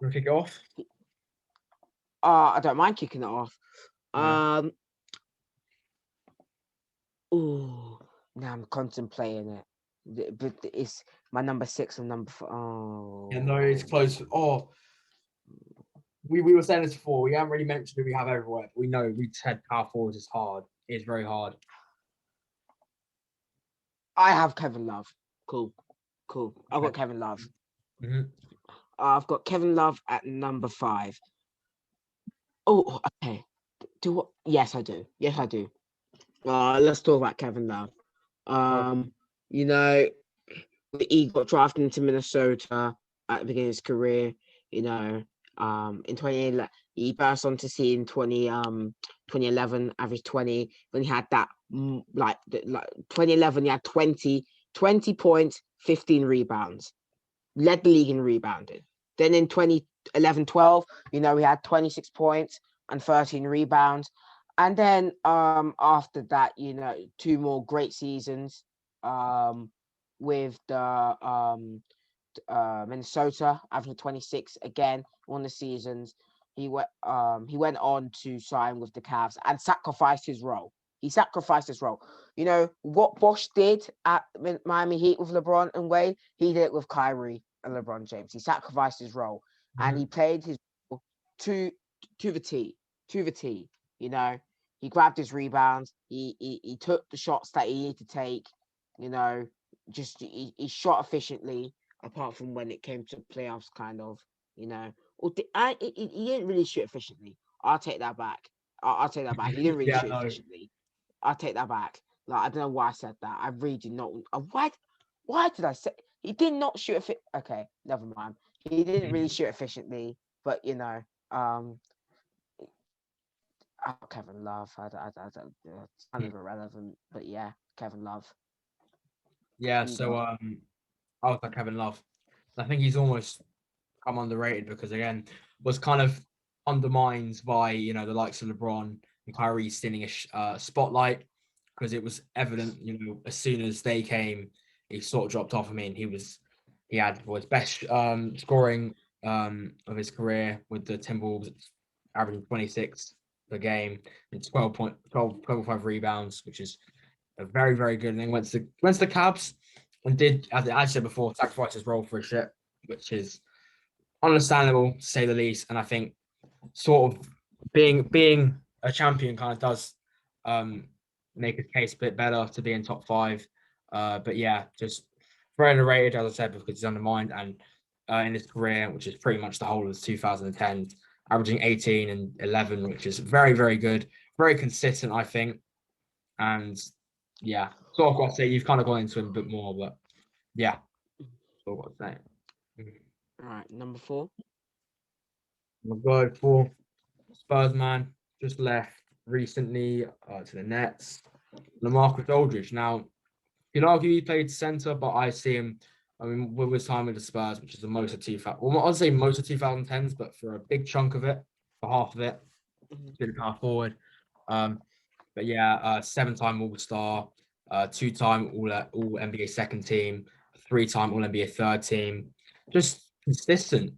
Want to kick it off? I don't mind kicking it off. Yeah. Oh, now I'm contemplating it. But it's my number 6 and number 4. Yeah, no, it's close. Oh, we were saying this before. We haven't really mentioned who we have everywhere. But we know we said power forwards is hard. It's very hard. I have Kevin Love. Cool. I've got Okay. Kevin Love. Mm-hmm. I've got Kevin Love at number 5. Oh, okay. Yes, I do. Yes, I do. Let's talk about Kevin Love. Oh, You know, he got drafted into Minnesota at the beginning of his career. You know, in 2011, he burst onto scene in 2011, average 20. When he had that, like 2011, he had 20 points, 15 rebounds, led the league in rebounding. Then in 2011-12, you know, he had 26 points and 13 rebounds. And then after that, you know, 2 more great seasons with the Minnesota, averaging 26 again, one of the seasons. He went on to sign with the Cavs and sacrificed his role. He sacrificed his role. You know what Bosch did at Miami Heat with LeBron and Wade, he did it with Kyrie and LeBron James. He sacrificed his role and he played his role to the T, to the T. You know, he grabbed his rebounds. He took the shots that he needed to take. You know, just he shot efficiently. Apart from when it came to playoffs, kind of, you know, he didn't really shoot efficiently. I'll take that back. I'll take that back. He didn't really yeah, shoot no. efficiently. I'll take that back. Like I don't know why I said that. I really did not. Why did I say he did not shoot? Okay, never mind. He didn't really shoot efficiently, but you know, Kevin Love. It's kind of irrelevant, but yeah, Kevin Love. Yeah, Who you so got? I was like Kevin Love. I think he's almost come underrated because again was kind of undermined by the likes of LeBron and Kyrie stealing a spotlight because it was evident as soon as they came he sort of dropped off. I mean he had his best scoring of his career with the Timberwolves, averaging 26 per game and 12.5 rebounds, which is a very, very good. And then went to the Cavs and did, as I said before, sacrifice his role for a ship, which is understandable to say the least. And I think sort of being a champion kind of does make his case a bit better to be in top 5. But yeah, just very underrated, as I said, because he's undermined and in his career, which is pretty much the whole of his 2010, averaging 18 and 11, which is very, very good, very consistent, I think. And yeah, so I've got to say you've kind of gone into him a bit more, but yeah, so I've got to say. All right, number 4. I'm going to go for Spurs man, just left recently to the Nets. LaMarcus Aldridge. Now, you can argue he played centre, but I see him. I mean, with his time with the Spurs, which is the most of 2000, well, I'd say most of 2010s, but for a big chunk of it, for half of it, he's been a power forward. But yeah, 7-time All Star, 2-time All NBA second team, 3-time All NBA third team. Just consistent,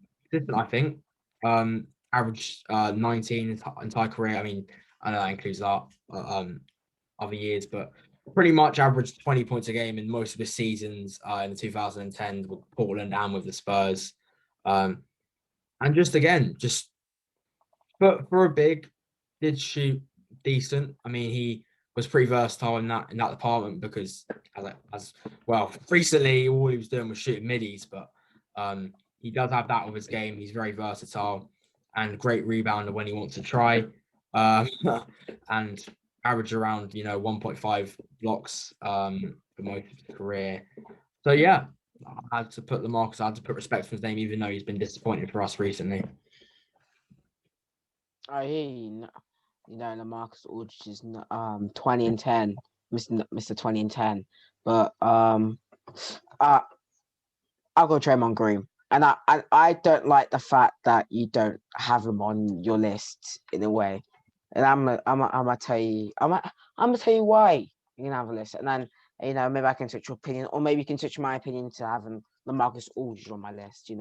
I think. Average 19 entire career. I mean, I know that includes other years, but pretty much averaged 20 points a game in most of his seasons in the 2010s with Portland and with the Spurs. And just again, just for a big, did shoot decent. I mean, he was pretty versatile in that department because as well recently all he was doing was shooting middies, but he does have that with his game. He's very versatile and great rebounder when he wants to try, and average around 1.5 blocks for most of his career. So yeah, I had to put LaMarcus. I had to put respect for his name, even though he's been disappointed for us recently. I hear you. You know, LaMarcus Aldridge is 20 and 10, Mr. 20 and 10. But uh, I'll go Draymond Green. And I don't like the fact that you don't have him on your list in a way. And I'm gonna tell you why you can have a list. And then maybe I can switch your opinion, or maybe you can switch my opinion to having LaMarcus Aldridge on my list.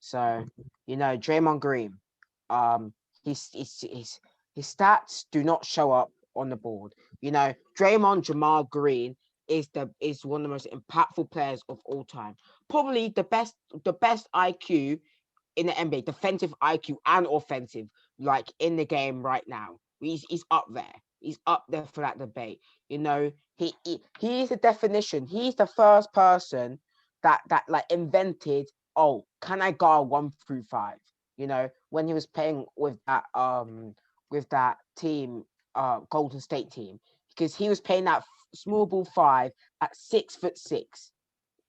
So, Draymond Green, his stats do not show up on the board. Draymond Jamal Green is one of the most impactful players of all time. Probably the best IQ in the NBA, defensive IQ and offensive, like in the game right now. He's up there. He's up there for that debate. He is the definition. He's the first person that like invented, oh, can I guard 1 through 5? When he was playing with that team, Golden State team, because he was playing that small ball 5 at 6'6",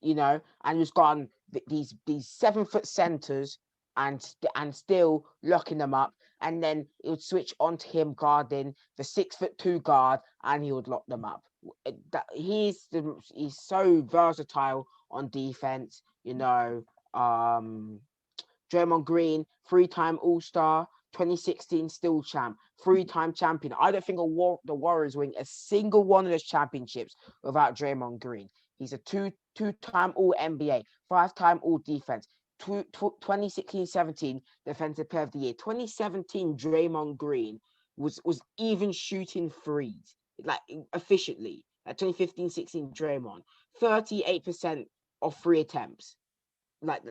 and he was gone these 7-foot centers and still locking them up. And then it would switch on to him guarding the 6'2" guard, and he would lock them up. He's so versatile on defense. Draymond Green, 3-time All-Star, 2016 Steel Champ, 3-time champion. I don't think the Warriors win a single one of those championships without Draymond Green. He's a two-time All-NBA, 5-time All-Defense, 2016-17 Defensive Player of the Year. 2017 Draymond Green was even shooting threes, like efficiently. 2015-16 Draymond, 38% of free attempts. Like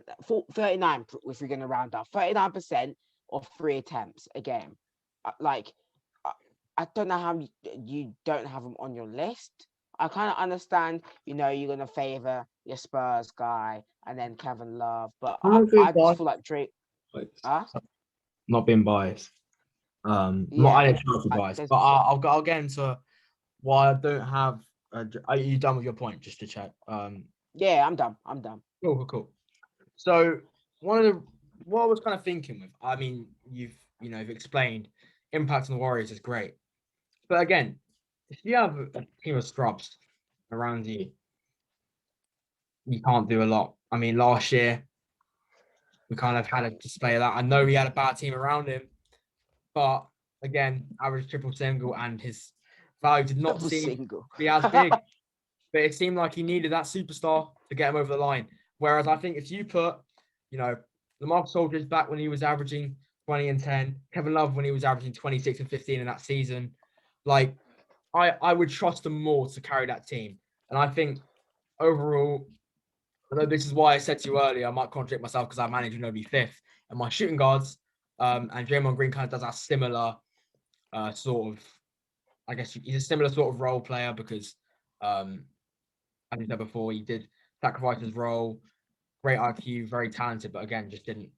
39, if we're going to round up, 39% of free attempts a game. I don't know how you don't have him on your list. I kind of understand, you're going to favor your Spurs guy and then Kevin Love, but I just feel like Drake. Not being biased. Not identifying biased, but I'll get into why I don't have. Are you done with your point? Just to check. Yeah, I'm done. Cool. So what I was kind of thinking with, I mean, you've explained impact on the Warriors is great, but again, if you have a team of scrubs around you, you can't do a lot. I mean, last year we kind of had a display of that. I know he had a bad team around him, but again, average triple single, and his value did not seem to be as big. But it seemed like he needed that superstar to get him over the line. Whereas I think if you put, LaMarcus Aldridge back when he was averaging 20 and 10, Kevin Love when he was averaging 26 and 15 in that season, like I would trust them more to carry that team. And I think overall, although this is why I said to you earlier, I might contradict myself because I manage Ginobili 5th and my shooting guards, and Draymond Green kind of does a similar sort of, I guess he's a similar sort of role player because, as you said before, he did sacrifice his role, great IQ, very talented, but again, just didn't,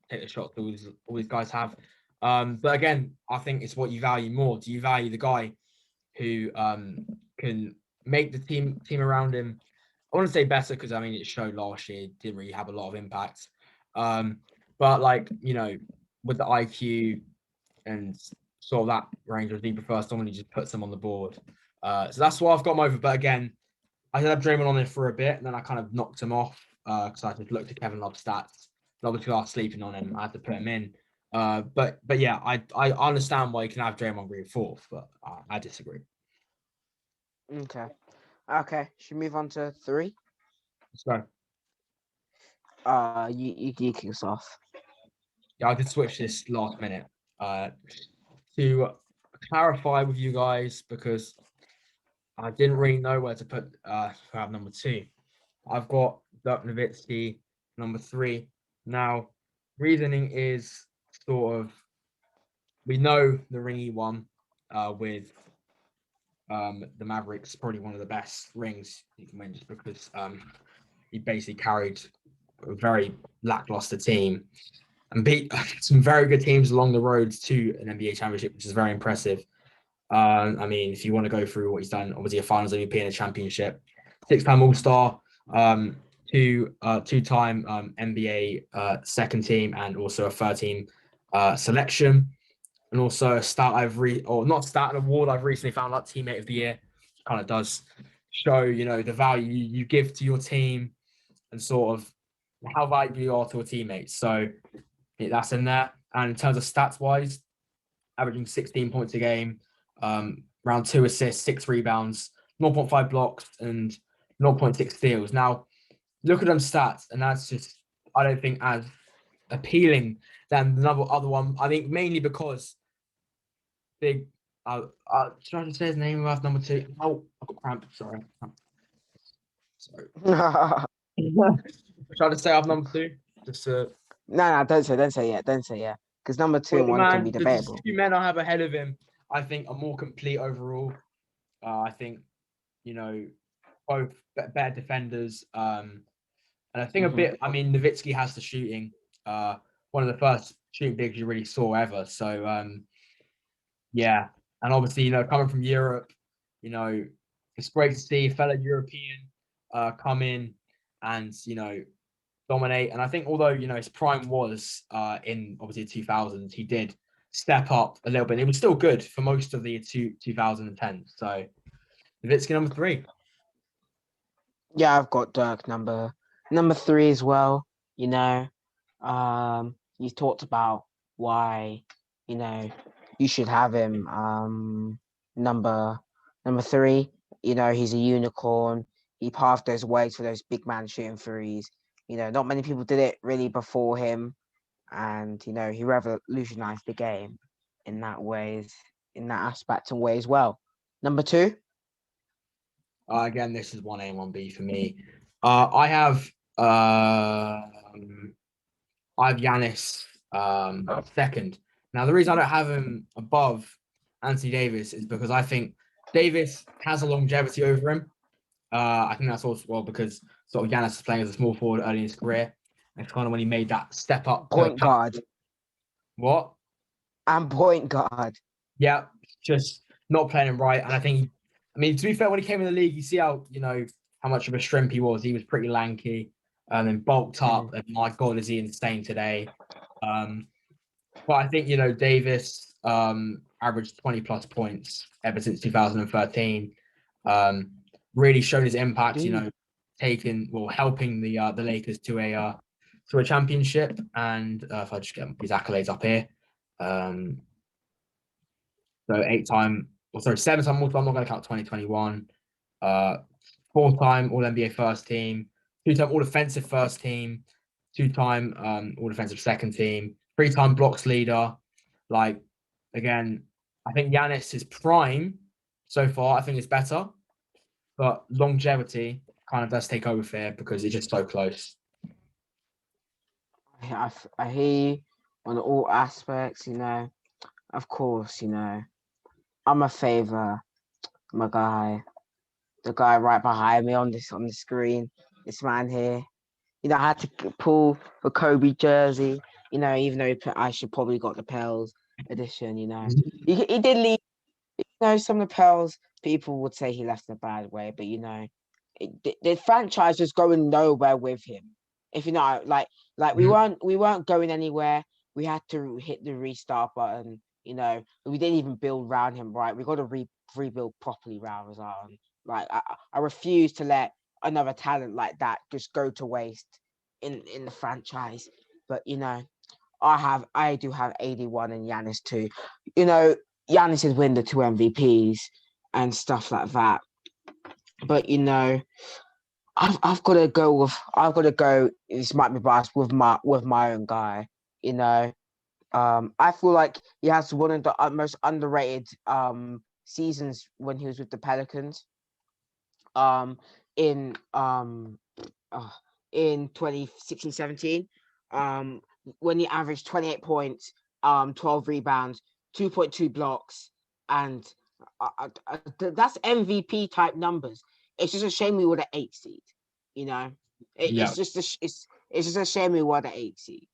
take the shots that all these guys have. But again, I think it's what you value more. Do you value the guy who can make the team around him, I want to say better, because I mean it showed last year it didn't really have a lot of impact. But like, with the IQ and sort of that range, do you prefer someone who just puts them on the board? So that's why I've got him over. But again, I had Draymond on it for a bit, and then I kind of knocked him off because I just looked at Kevin Love's stats. Obviously, I was sleeping on him. I had to put him in. But yeah, I understand why you can have Draymond Green 4th, but I disagree. Okay. Should we move on to 3? Let's go. You kick us off. Yeah, I did switch this last minute to clarify with you guys because I didn't really know where to put number 2. I've got Dirk Nowitzki, number 3. Now, reasoning is sort of, we know the ring he won with the Mavericks, probably one of the best rings you can win, just because he basically carried a very lackluster team and beat some very good teams along the road to an NBA championship, which is very impressive. I mean, if you want to go through what he's done, obviously a finals MVP and a championship, 6-time All-Star, two-time NBA second team, and also a third team selection. And also a an award I've recently found out, Teammate of the Year. Kind of does show, the value you give to your team and sort of how valuable you are to a teammate. So that's in there. And in terms of stats wise, averaging 16 points a game, around 2 assists, 6 rebounds, 0.5 blocks, and 0.6 steals. Now, look at them stats, and that's just, I don't think as appealing than the other one. I think mainly because big. Should I just say his name about number 2? Oh, I've got cramp. Sorry. Sorry. Should I just say off number 2? Just No, don't say yeah, because number 2 well, and 1 can be man, the debatable. 2 men I have ahead of him, I think, are more complete overall. I think, both better defenders. And I think a bit. I mean, Nowitzki has the shooting. One of the first shooting bigs you really saw ever. So yeah, and obviously, coming from Europe, it's great to see a fellow European come in and dominate. And I think although his prime was in obviously the 2000s, he did step up a little bit. It was still good for most of the 2010s. So Nowitzki number 3. Yeah, I've got Dirk number 3 as well. You talked about why you should have him number 3. He's a unicorn. He paved those ways for those big man shooting threes. Not many people did it really before him, and he revolutionized the game in that aspect and way as well. Number 2. Again, this is 1A and 1B for me. I have Giannis second. Now, the reason I don't have him above Anthony Davis is because I think Davis has a longevity over him. I think that's also because sort of Giannis was playing as a small forward early in his career. It's kind of when he made that step up. Point guard. What? And point guard. Yeah, just not playing him right. And I think, to be fair, when he came in the league, you see how much of a shrimp he was. He was pretty lanky and then bulked up. And my God, is he insane today? But I think, Davis averaged 20 plus points ever since 2013. Really showed his impact, helping the Lakers to a championship. And if I just get his accolades up here. So 7-time All-Star. I'm not going to count 2021. 4-time All-NBA first team, 2-time All-Defensive first team, 2-time All-Defensive second team, 3-time blocks leader. Again, I think Giannis' prime so far, I think, is better, but longevity kind of does take over here because it's just so close. I hear you on all aspects, Of course, I'm a favor my guy, the guy right behind me on the screen. This man here, I had to pull the Kobe jersey. Even though I should probably got the Pels edition. He did leave. Some of the Pels people would say he left in a bad way, but the franchise was going nowhere with him. If we weren't going anywhere. We had to hit the restart button. We didn't even build around him right. We got to rebuild properly around Zion. I refuse to let another talent like that just go to waste in the franchise. But I do have 81 and Giannis too. Giannis has won the 2 MVPs and stuff like that. But I've got to go. This might be biased with my own guy. I feel like he has one of the most underrated seasons when he was with the Pelicans. In 2016-17, when he averaged 28 points, 12 rebounds, 2.2 blocks, and that's MVP type numbers. It's just a shame we were the 8th seed. It's just a shame we were the 8th seed.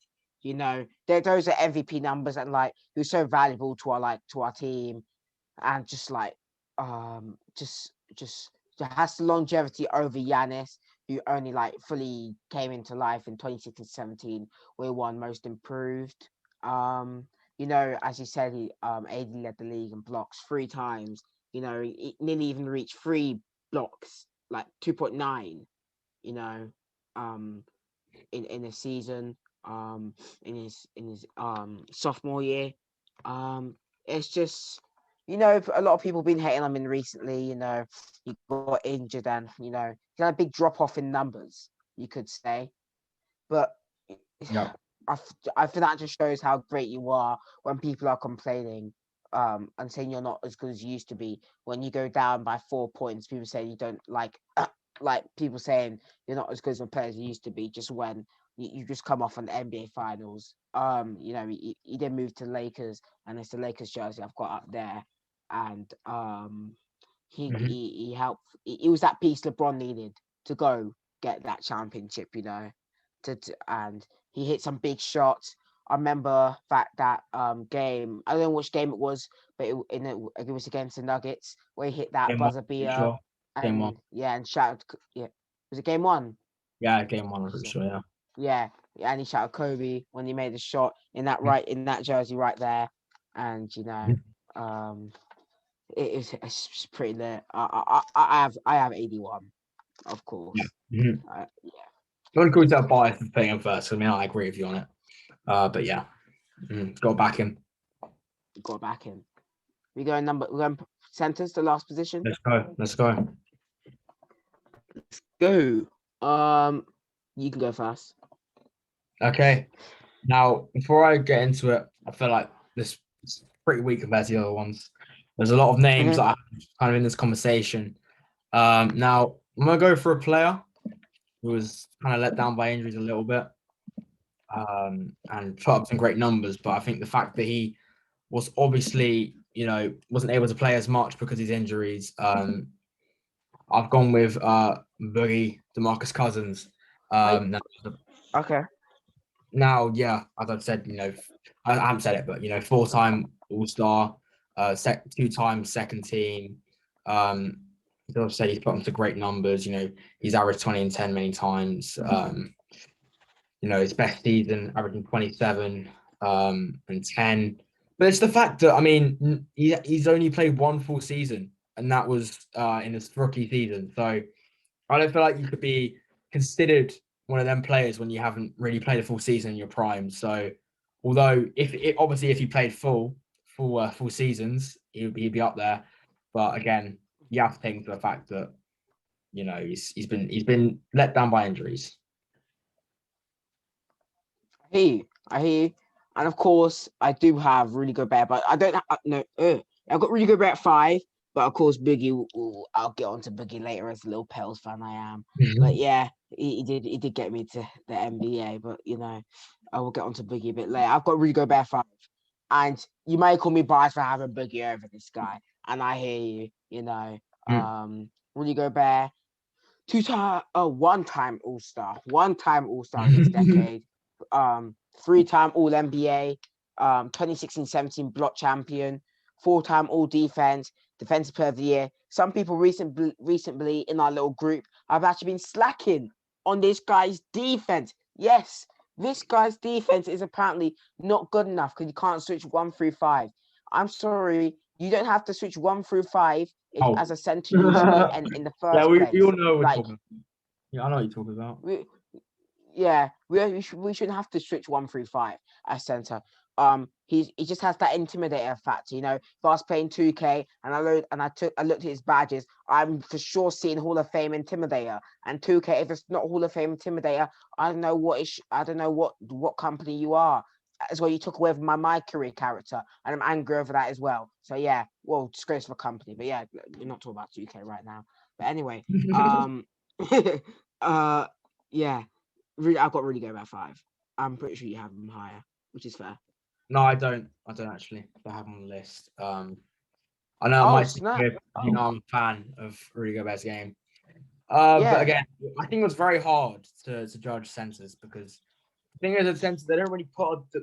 Those are MVP numbers, and he was so valuable to our team, and just has the longevity over Giannis, who only fully came into life in 2016-17, where he won Most Improved. As you said, he AD led the league in blocks 3 times. He nearly even reached 3 blocks, 2.9. In a season. In his sophomore year. It's just a lot of people have been hating on him recently. He got injured and he had a big drop off in numbers, you could say. But I think that just shows how great you are when people are complaining and saying you're not as good as you used to be. When you go down by 4 points, people say you don't like people saying you're not as good as a player as you used to be. Just when you just come off on the NBA finals. He did move to Lakers, and it's the Lakers jersey I've got up there, and he Mhm. he, he helped. He was that piece LeBron needed to go get that championship. And he hit some big shots. I remember that game. I don't know which game it was, but it was against the Nuggets where he hit that Game one, buzzer pretty beater, sure. Game one. and yeah, and shouted. Yeah, was it game one? Yeah, game one, I'm pretty So, sure, yeah. yeah, and he shouted Kobe when he made the shot in that jersey right there, and Mhm. um, it's just pretty lit. I have 81, of Yeah. course. Mhm. Yeah, I wouldn't call yourself biased for putting him first. I mean, I agree with you on it. But yeah, got back him. got back in. We're going centers, the last position. Let's go. Let's go. Go. Um, you can go first. Okay. Now, before I get into it, I feel like this is pretty weak compared to the other ones. There's a lot of names that Mhm. are kind of in this conversation. Now I'm gonna go for a player who was kind of let down by injuries a little bit, and put up some great numbers. But I think the fact that he was obviously, wasn't able to play as much because of his injuries. I've gone with Boogie DeMarcus Cousins. I Um, now, okay. yeah, as I've said, I haven't said it, but 4-time All Star, 2-time second team. As I've said, he's put into great numbers. He's averaged 20 and 10 many times. His best season averaging 27 and 10. But it's the fact that, I mean, he's only played one full season, and that was in his rookie season. So I don't feel like you could be considered one of them players when you haven't really played a full season in your prime. So although obviously if he played full seasons, he'd be up there. But again, you have to take into the fact that he's been let down by injuries. I hear you. And of course, I do have really good bear, but I don't have no. I've got really good bear at 5, but of course, Boogie. I'll get on to Boogie later as a little Pels fan I am. But yeah, he did get me to the NBA. But I will get on to Boogie a bit later. I've got really good bear 5, and you may call me biased for having Boogie over this guy, and I hear you. Really go bear. One time All Star in this decade, 3-time All NBA, 2016-17 block champion, 4-time All Defense, Defensive Player of the Year. Some people recently in our little group have actually been slacking on this guy's defense. Yes, this guy's defense is apparently not good enough because you can't switch 1 through 5. I'm sorry, you don't have to switch 1 through 5 if Oh, as a center usually and in the yeah, first we all place. know what we're Like talking about. Yeah, I know what you're talking about. we shouldn't have to switch 1 through 5 as center. He just has that intimidator factor, If I was playing 2K and I looked at his badges, I'm for sure seeing Hall of Fame Intimidator. And 2K, if it's not Hall of Fame Intimidator, I don't know what company you are. As well, you took away from my career character, and I'm angry over that as well. So yeah, well, disgraceful company. But yeah, we're not talking about 2K right now. But anyway, yeah. Really, I've got really good about 5. I'm pretty sure you have them higher, which is fair. No, I don't. I don't actually. I have them on the list. I know I Oh might seem snap! weird, Oh I'm a fan of Rudy Gobert's game. But yeah. again, I think it was very hard to judge centers because the thing is, at centers they don't really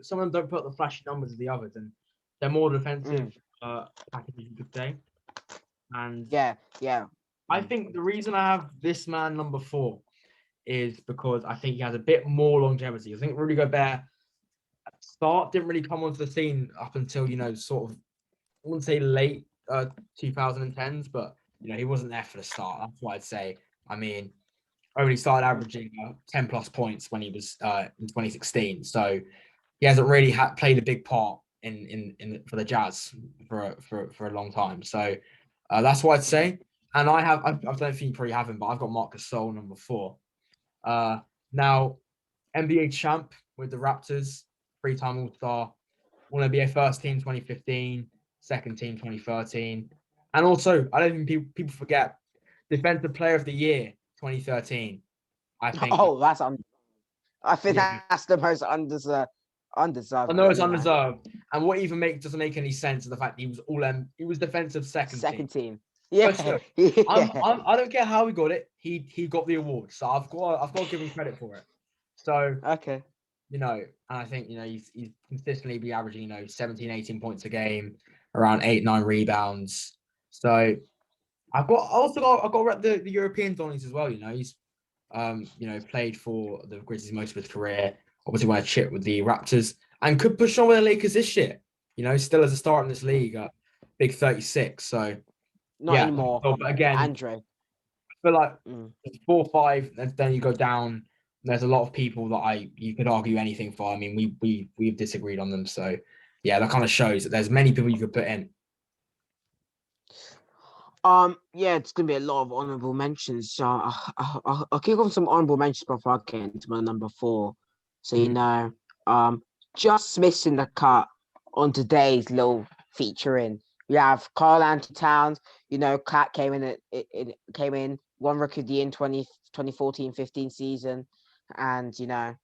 some of them don't put the flashy numbers of the others, and they're more defensive packages, you could say. And Yeah. I think the reason I have this man number 4 is because I think he has a bit more longevity. I think Rudy Gobert didn't really come onto the scene up until sort of, I wouldn't say late 2010s, but he wasn't there for the start. That's what I'd say. I mean, only started averaging 10 plus points when he was in 2016, so he hasn't really played a big part in for the Jazz for a long time. So that's what I'd say. And I don't think you probably have him, but I've got Marc Gasol number 4. Now NBA champ with the Raptors, 3-time All-Star, won NBA first team 2015, second team 2013. And also, I don't think people forget, Defensive Player of the Year 2013. I think, Oh, I think yeah, that's the most undeserved, I know but it's undeserved. And what even doesn't make any sense is the fact that he was defensive second team. second team. But Yeah, still, yeah. I don't care how he got it. He got the award, so I've got to give him credit for it. So Okay. and I think he's consistently be averaging 17, 18 points a game, around 8, 9 rebounds. So I've got to rep the Europeans on these as well. He's played for the Grizzlies most of his career. Obviously, won a chip with the Raptors and could push on with the Lakers this year. Still as a start in this league, big 36. So Not yeah, anymore. but again, Andre. I feel like Mm. it's 4-5, and then you go down. There's a lot of people that you could argue anything for. I mean, we've disagreed on them. So yeah, that kind of shows that there's many people you could put in. Yeah, it's gonna be a lot of honorable mentions. So I'll kick off some honorable mentions before I get into my number 4. So just missing the cut on today's little featuring. We have Carl Anthony Towns. Cat came in it came in one rookie of the year in 2014-15 season, and it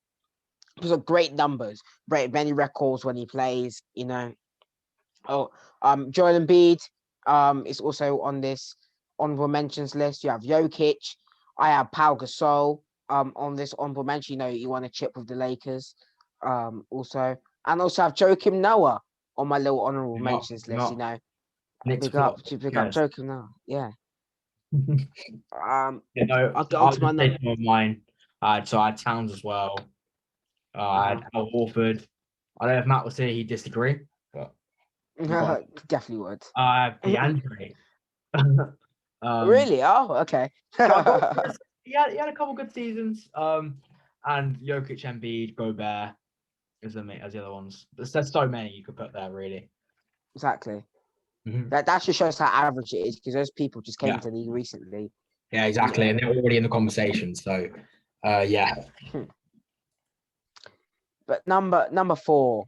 was a great numbers, break many records when he plays. Joel Embiid is also on this honorable mentions list. You have Jokic. I have Pau Gasol on this honorable mention. He won a chip with the Lakers. Also have Joakim Noah on my little honorable mentions list. Knicks Big up yes. Joakim Noah. Yeah. I'll get I'll on to my just take some of mine. So I had Towns as well. I had Al Horford. I don't know if Matt was here, he'd disagree, but definitely would. I have DeAndre. Really? Oh, okay. He had a couple good seasons. And Jokic, Embiid, Gobert as the other ones. There's so many you could put there, really. Exactly. Mm-hmm. That just shows how average it is, because those people just came Yeah. into the league recently. Yeah, exactly. And they're already in the conversation. So, yeah. But number 4,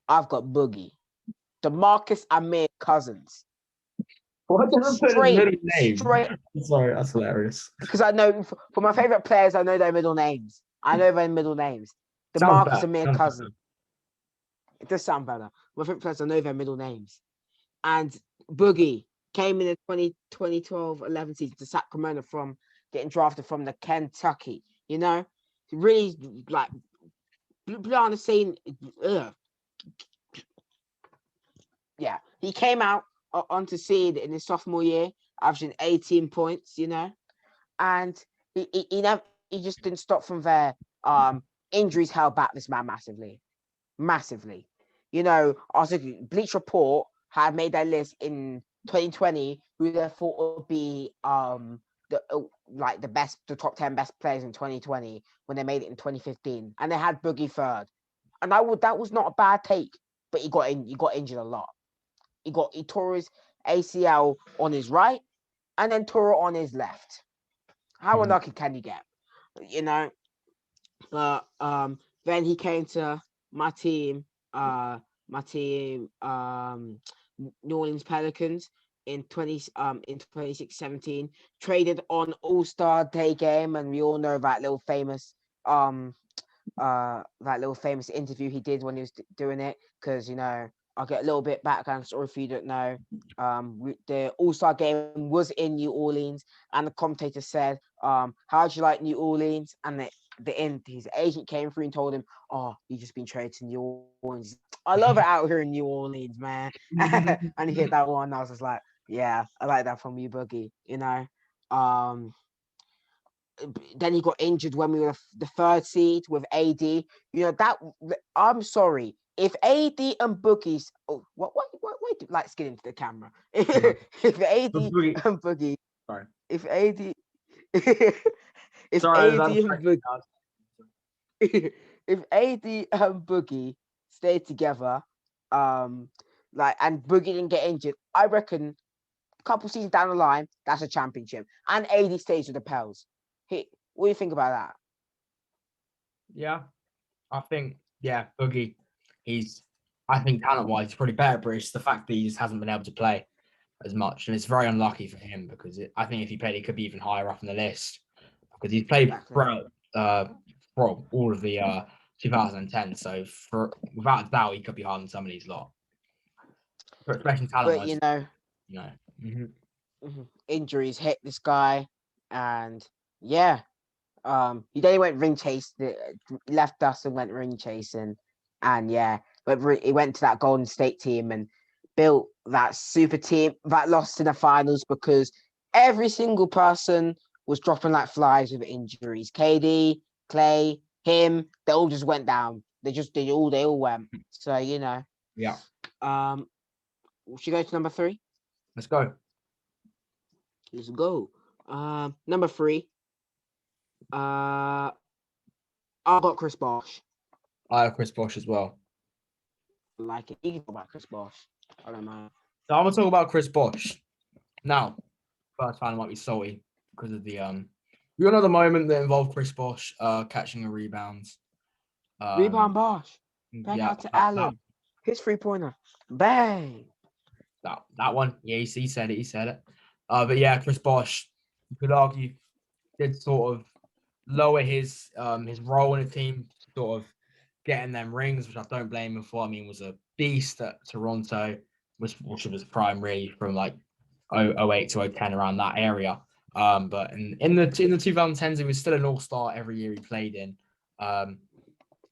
I've got Boogie, DeMarcus Amir Cousins. What doesn't put his middle name? Straight. Sorry, that's hilarious. Because I know for my favorite players, I know their middle names. DeMarcus Amir Cousins. It does sound better. My favorite players, I know their middle names. And Boogie came in the 2012-11 season to Sacramento from getting drafted from the Kentucky. Really like blew on the scene. Yeah, he came out onto seed in his sophomore year, averaging 18 points. And he just didn't stop from there. Injuries held back this man massively. Also Bleach Report had made their list in 2020 who they thought would be the top 10 best players in 2020 when they made it in 2015, and they had Boogie third, and that was not a bad take, but he got injured a lot. He tore his ACL on his right and then tore it on his left. How unlucky can you get? But then he came to my team, New Orleans Pelicans in 26-17, traded on All-Star Day game, and we all know that little famous interview he did when he was doing it, because I'll get a little bit background story for you that know. The All-Star game was in New Orleans, and the commentator said, how'd you like New Orleans? And the end, his agent came through and told him, "Oh, you've just been traded to New Orleans. I love it out here in New Orleans, man." And he hit that one. I was just like, "Yeah, I like that from you, Boogie." Then he got injured when we were the 3rd seed with AD. I'm sorry if AD and Boogie's. Oh, what? Like skin into the camera. If AD and Boogie. Sorry. If AD. If Sorry, AD and Boogie. If AD and Boogie stay together, and Boogie didn't get injured, I reckon a couple seasons down the line, that's a championship. And AD stays with the Pels. What do you think about that? Yeah, I think Boogie. I think talent-wise, he's probably better, but it's the fact that he just hasn't been able to play as much, and it's very unlucky for him because I think if he played, he could be even higher up on the list because he's played Exactly. for all of the 2010. So without a doubt, he could be higher than some of these lot, but especially But talent-wise, you know. injuries hit this guy, and yeah, he then went ring chase, left us and went ring chasing, and yeah, but he went to that Golden State team and built that super team that lost in the finals because every single person was dropping like flies with injuries. KD, Clay, him, they all just went down. They all went. So Yeah, should we go to number 3? let's go. Let's go. Number 3. I got Chris Bosh. I have Chris Bosh as well. Like it. You can talk about Chris Bosh. I don't mind. So I'm gonna talk about Chris Bosh now. First fan might be salty because of the we all know the moment that involved Chris Bosh catching a rebound. Rebound Bosh. Back Yeah, out to Allen. His 3-pointer. Bang. that one. Yeah, he said it. He said it. But yeah, Chris Bosh, you could argue, did sort of lower his role in the team, sort of getting them rings, which I don't blame him for. I mean, was a beast at Toronto, which was prime really from like 08 to 010 around that area. But in the 2010s, he was still an all-star every year he played in. And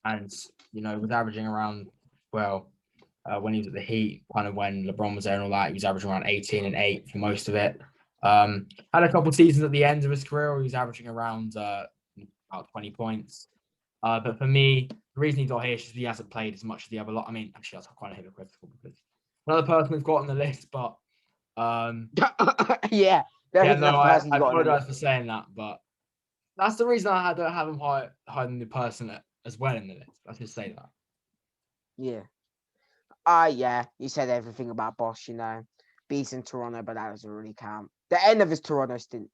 was averaging around, when he was at the Heat, kind of when LeBron was there and all that, he was averaging around 18 and 8 for most of it. Had a couple of seasons at the end of his career where he was averaging around about 20 points. But for me, the reason he's not here is he hasn't played as much as the other lot. I mean, actually, that's quite hypocritical because another person we've got on the list, but yeah. I apologize for saying that, but that's the reason I don't have him higher than the person as well in the list. Let's just say that. Yeah. Yeah. You said everything about Bosh, beats in Toronto, but that doesn't really count. The end of his Toronto stint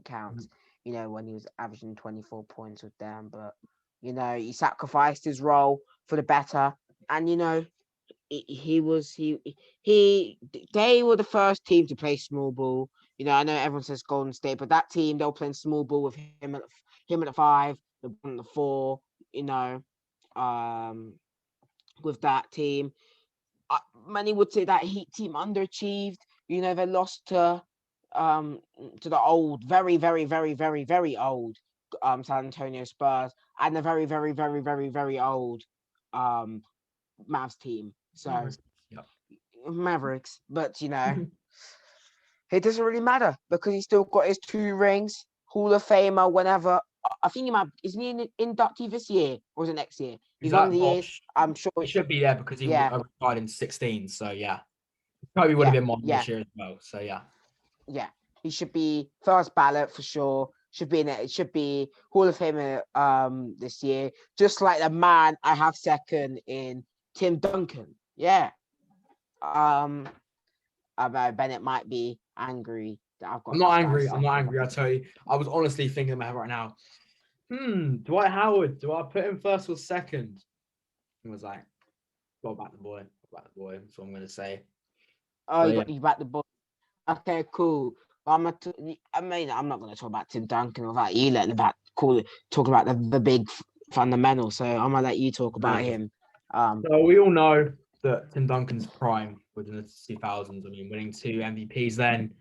counts, when he was averaging 24 points with them. But, he sacrificed his role for the better. And, they were the first team to play small ball. I know everyone says Golden State, but that team, they were playing small ball with him at the 5, LeBron at the 4, with that team. Many would say that Heat team underachieved. They lost to the old, very, very, very, very, very old San Antonio Spurs and the very, very, very, very, very old Mavs team. So Mavericks, but it doesn't really matter because he still got his 2 rings, Hall of Famer whenever. I think isn't he an inductee this year or is it next year? He's one of the years. I'm sure he should be there because he retired in 16. So yeah, probably would have been more this year as well. So yeah, he should be first ballot for sure. Should be in it. It should be Hall of Famer this year, just like the man I have second in Tim Duncan. Yeah. Bennett might be angry that I've got. I'm not angry. I tell you, I was honestly thinking about it right now. Dwight Howard. Do I put him first or second? I was like, go back the boy. That's what I'm going to say. Oh, you back the boy. Okay, cool. I'm not going to talk about Tim Duncan without you letting talk about the big fundamental. So I'm gonna let you talk about him. So we all know that Tim Duncan's prime within the 2000s. I mean, winning 2 MVPs then.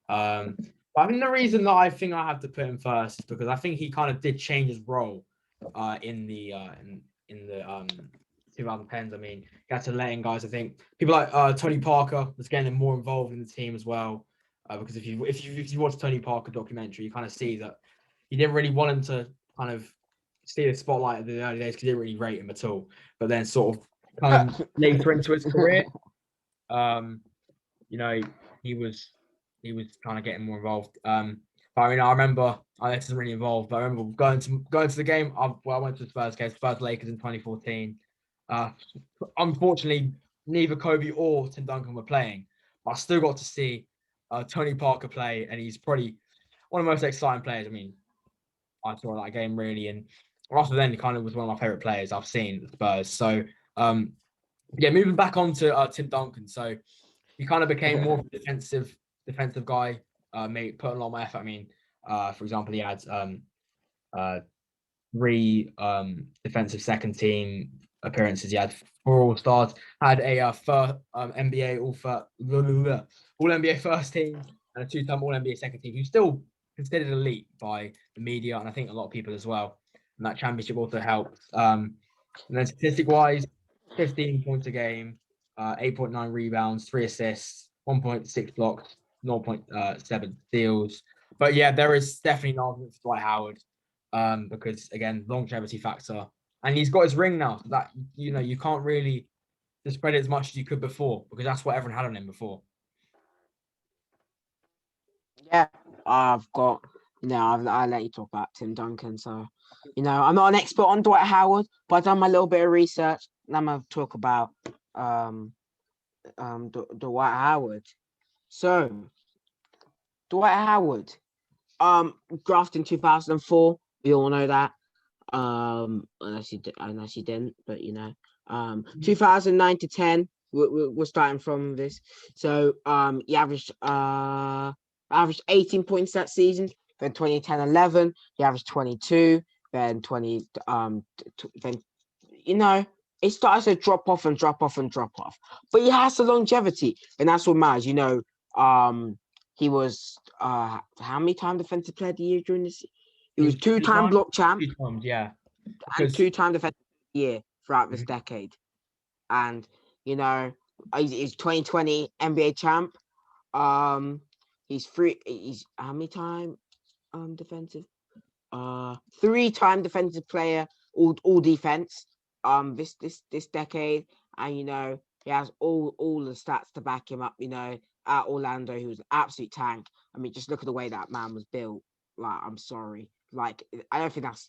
But I think the reason that I think I have to put him first is because I think he kind of did change his role in the 2010s. I mean, he had to let in guys. I think people like Tony Parker was getting more involved in the team as well. Because if you watch Tony Parker documentary, you kind of see that he didn't really want him to kind of see the spotlight in the early days because he didn't really rate him at all. But then sort of later into his career, he was kind of getting more involved. But I mean, I remember this isn't really involved, but I remember going to the game. I went to the Spurs game, Spurs Lakers in 2014. Unfortunately, neither Kobe or Tim Duncan were playing, but I still got to see Tony Parker play, and he's probably one of the most exciting players. I mean, I saw that game really, and after then, he kind of was one of my favorite players I've seen at Spurs. So, yeah, moving back on to Tim Duncan. So he kind of became more of a defensive guy. Made put a lot more effort. I mean, for example, he had uh, three defensive second team appearances. He had four All Stars, had a first NBA All NBA first team, and a two-time All NBA second team. Who's still considered elite by the media, and I think a lot of people as well. And that championship also helped. And then statistic-wise, 15 points a game, 8.9 rebounds, 3 assists, 1.6 blocks, 0.7 steals. But yeah, there is definitely an argument for Dwight Howard, because again, longevity factor, and he's got his ring now. So that you can't really discredit as much as you could before, because that's what everyone had on him before. Yeah, I'll let you talk about Tim Duncan. So, I'm not an expert on Dwight Howard, but I've done my little bit of research, and I'm gonna talk about Dwight Howard. So, Dwight Howard, drafted in 2004. We all know that. Unless you didn't, but 2009 to 10. We're starting from this. So, he averaged 18 points that season. Then 2010-11, he averaged 22. Then then it starts to drop off and drop off and drop off. But he has the longevity, and that's what matters. He was how many time defensive player of the year during this? He was two-time block champ. 2 times, yeah. And two-time defensive year throughout this decade. And he's 2020 NBA champ. He's how many time defensive? 3-time defensive player, all defense. This decade. And he has all the stats to back him up. At Orlando, he was an absolute tank. I mean, just look at the way that man was built. Like, I'm sorry. Like, I don't think that's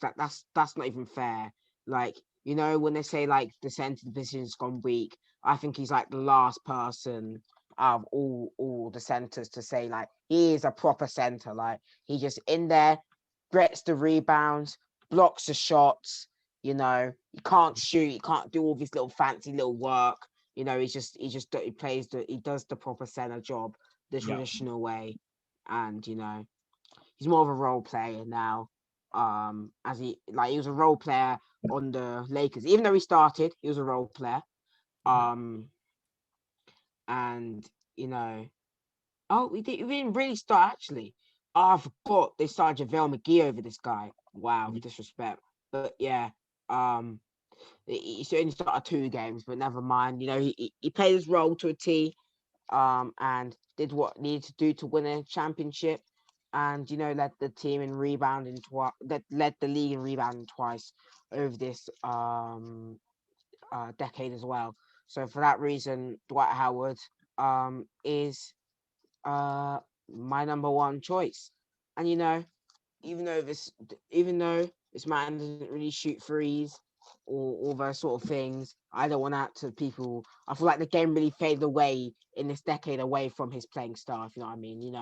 not even fair. Like, when they say like the center position's gone weak, I think he's like the last person out of all the centers to say like he is a proper center. Like, he just in there, gets the rebounds, blocks the shots. He can't shoot, he can't do all this little fancy little work. He does the proper center job the traditional way, and he's more of a role player now. As he was a role player on the Lakers, even though he started, he was a role player. And we didn't really start actually. Oh, I forgot they started JaVale McGee over this guy. Wow, disrespect. But yeah, he only started 2 games, but never mind. He played his role to a T, and did what needed to do to win a championship, and led the team in rebounding twice. That led the league in rebounding twice over this decade as well. So for that reason, Dwight Howard is my number one choice. And even though this man doesn't really shoot threes or all those sort of things, I don't want that to people. I feel like the game really faded away in this decade away from his playing style, if you know what I mean.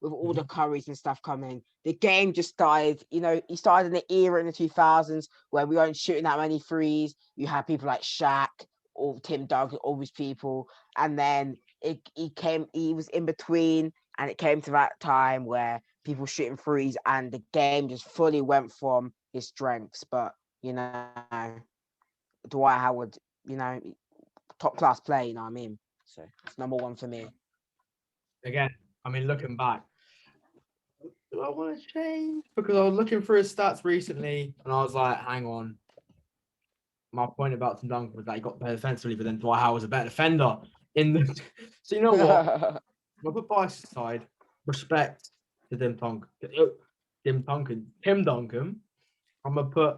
With all the Currys and stuff coming, the game just started. He started in an era in the 2000s where we weren't shooting that many threes. You had people like Shaq or Tim Duncan, all these people, and then he was in between, and it came to that time where people shooting threes, and the game just fully went from his strengths. But Dwight Howard, top class play. You know what I mean? So it's number one for me. Again, I mean, looking back, do I want to change? Because I was looking through his stats recently, and I was like, hang on. My point about Tim Duncan was that he got better defensively, but then Dwight Howard was a better defender. So you know what? I'll put bias aside. Respect to Tim Duncan. I'm gonna put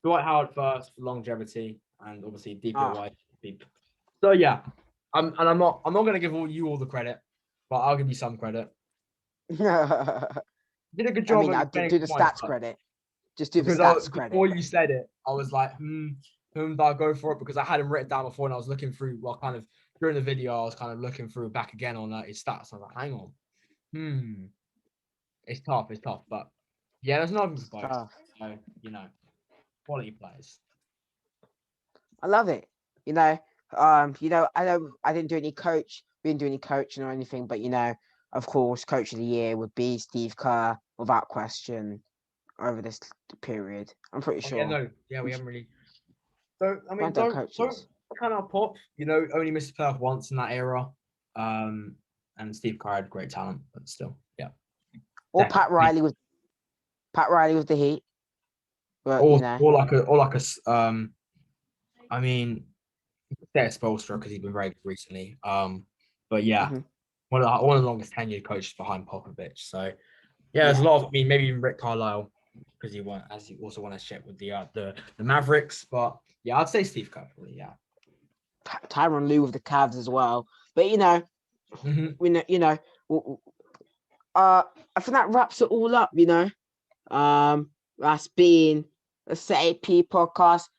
Dwight Howard first for longevity, and obviously DPOY. So yeah, I'm not gonna give you all the credit, but I'll give you some credit. Did a good job. I do the stats credit. Just do the stats credit. Before you said it, I was like, whom do I go for it? Because I had him written down before, and I was looking through. Well, kind of during the video, I was kind of looking through back again on his stats. I was like, hang on, it's tough, but yeah, there's nothing for both. So, quality players. I love it. I know I didn't do any coach, we didn't do any coaching or anything, but of course, coach of the year would be Steve Kerr without question over this period. I'm pretty Oh, sure. yeah, no, yeah, we haven't really. So I mean, Done don't coaches. kind of pop. Only missed the playoff once in that era. And Steve Kerr had great talent, but still, yeah. Or Pat Riley with the Heat. But I mean, Dennis Spoelstra because he's been very good recently. But yeah, mhm. one of the longest tenured coaches behind Popovich. So yeah, there's a lot of. I mean, maybe even Rick Carlisle because he also won a ship with the Mavericks. But yeah, I'd say Steve Kerr probably. Yeah. Tyronn Lue with the Cavs as well. But Mhm. I think that wraps it all up. That's been the SetAP podcast.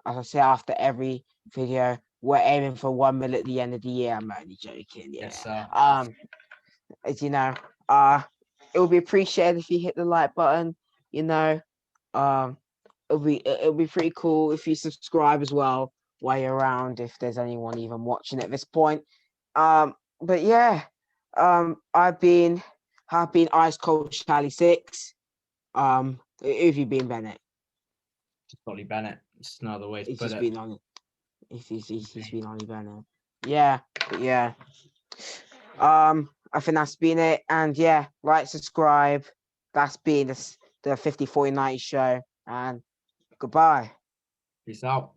As I say after every video, we're aiming for 1 million at the end of the year. I'm only joking. Yeah. Yes, sir. As it would be appreciated if you hit the like button. It'll be pretty cool if you subscribe as well while you're around, if there's anyone even watching at this point. But yeah, I've been Ice Cold Charlie 6. Who have you been, Bennett? Scotty Bennett. It's another way to He's put just it. been on. He's been Ollie Bennett. Yeah, yeah. I think that's been it. And yeah, like, subscribe. That's been the 50-40-90 show. And goodbye. Peace out.